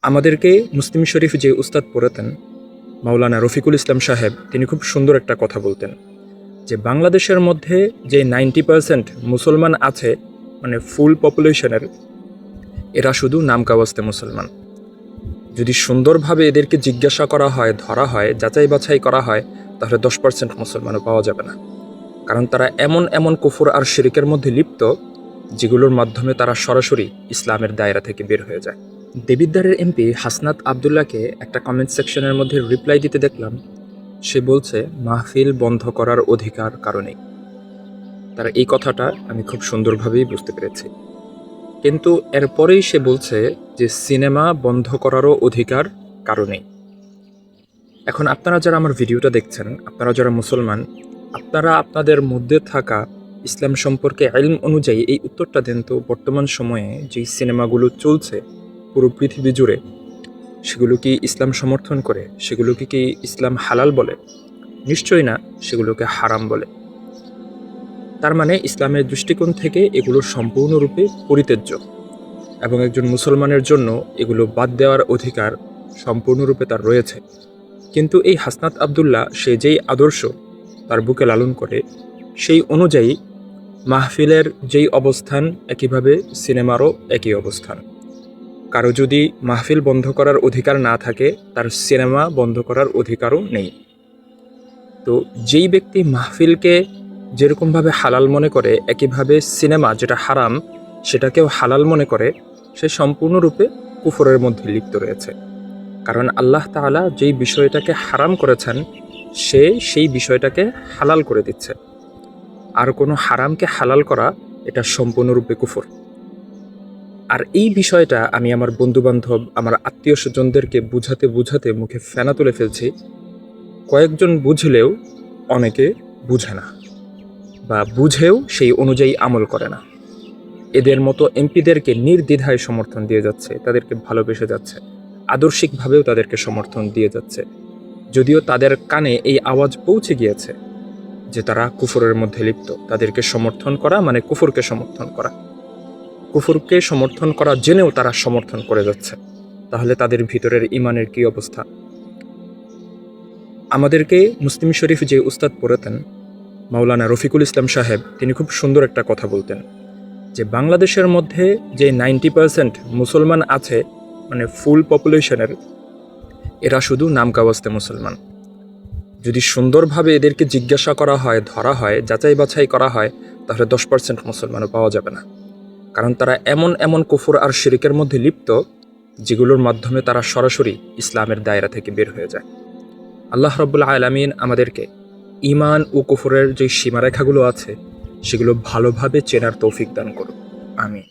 আমাদেরকে মুসলিম শরীফ যে উস্তাদ পড়াতেন মাওলানা রফিকুল ইসলাম সাহেব, তিনি খুব সুন্দর একটা কথা বলতেন যে বাংলাদেশের মধ্যে যে 90% মুসলমান আছে, মানে ফুল পপুলেশনের, এরা শুধু নামকাওয়াস্তে মুসলমান। যদি সুন্দরভাবে এদেরকে জিজ্ঞাসা করা হয়, ধরা হয়, যাচাই বাছাই করা হয়, তাহলে 10% মুসলমানও পাওয়া যাবে না। কারণ তারা এমন এমন কুফর আর শিরকের মধ্যে লিপ্ত, যেগুলোর মাধ্যমে তারা সরাসরি ইসলামের দায়রা থেকে বের হয়ে যায়। দেবিদ্বারের এমপি হাসনাত আবদুল্লাহকে একটা কমেন্ট সেকশনের মধ্যে রিপ্লাই দিতে দেখলাম। সে বলছে মাহফিল বন্ধ করার অধিকার কারণেই। তার এই কথাটা আমি খুব সুন্দরভাবেই বুঝতে পেরেছি, কিন্তু এরপরেই সে বলছে যে সিনেমা বন্ধ করারও অধিকার কারণেই। এখন আপনারা যারা আমার ভিডিওটা দেখছেন, আপনারা যারা মুসলমান, আপনারা আপনাদের মধ্যে থাকা ইসলাম সম্পর্কে ইলম অনুযায়ী এই উত্তরটা দেন তো, বর্তমান সময়ে যেই সিনেমাগুলো চলছে পুরো পৃথিবী জুড়ে, সেগুলো কি ইসলাম সমর্থন করে? সেগুলোকে কি ইসলাম হালাল বলে? নিশ্চয়ই না, সেগুলোকে হারাম বলে। তার মানে ইসলামের দৃষ্টিকোণ থেকে এগুলো সম্পূর্ণরূপে পরিত্যাজ্য, এবং একজন মুসলমানের জন্য এগুলো বাদ দেওয়ার অধিকার সম্পূর্ণরূপে তার রয়েছে। কিন্তু এই হাসনাত আবদুল্লাহ, সে যেই আদর্শ তার বুকে লালন করে, সেই অনুযায়ী মাহফিলের যেই অবস্থান, একইভাবে সিনেমারও একই অবস্থান। কারো যদি মাহফিল বন্ধ করার অধিকার না থাকে, তার সিনেমা বন্ধ করার অধিকারও নেই। তো যেই ব্যক্তি মাহফিলকে যেরকমভাবে হালাল মনে করে, একইভাবে সিনেমা যেটা হারাম সেটাকেও হালাল মনে করে, সে সম্পূর্ণরূপে কুফরের মধ্যে লিপ্ত রয়েছে। কারণ আল্লাহ তাআলা যেই বিষয়টাকে হারাম করেছেন, সে সেই বিষয়টাকে হালাল করে দিচ্ছে। আর কোনো হারামকে হালাল করা, এটা সম্পূর্ণরূপে কুফর। আর এই বিষয়টা আমি আমার বন্ধুবান্ধব, আমার আত্মীয় স্বজনদেরকে বুঝাতে বুঝাতে মুখে ফেনা তুলে ফেলছি। কয়েকজন বুঝলেও অনেকে বুঝে না, বা বুঝেও সেই অনুযায়ী আমল করে না। এদের মতো এমপিদেরকে নির্দ্বিধায় সমর্থন দিয়ে যাচ্ছে, তাদেরকে ভালোবেসে যাচ্ছে, আদর্শিকভাবেও তাদেরকে সমর্থন দিয়ে যাচ্ছে, যদিও তাদের কানে এই আওয়াজ পৌঁছে গিয়েছে যে তারা কুফরের মধ্যে লিপ্ত। তাদেরকে সমর্থন করা মানে কুফরকে সমর্থন করা। কুফরকে সমর্থন করা জেনেও তারা সমর্থন করে যাচ্ছে। তাহলে তাদের ভিতরের ইমানের কি অবস্থা? আমাদেরকে মুসলিম শরীফ যে উস্তাদ পড়াতেন মাওলানা রফিকুল ইসলাম সাহেব, তিনি খুব সুন্দর একটা কথা বলতেন যে বাংলাদেশের মধ্যে যে 90% মুসলমান আছে, মানে ফুল পপুলেশনের, এরা শুধু নামকাওয়াস্তে মুসলমান। যদি সুন্দরভাবে এদেরকে জিজ্ঞাসা করা হয়, ধরা হয়, যাচাই বাছাই করা হয়, তাহলে 10% মুসলমানও পাওয়া যাবে না। কারণ তারা এমন এমন কুফর আর শিরকের মধ্যে লিপ্ত, যেগুলোর মাধ্যমে তারা সরাসরি ইসলামের দায়রা থেকে বের হয়ে যায়। আল্লাহ রাব্বুল আলামিন আমাদেরকে ঈমান ও কুফরের যে সীমারেখাগুলো আছে, সেগুলো ভালোভাবে চেনার তৌফিক দান করুন। আমিন।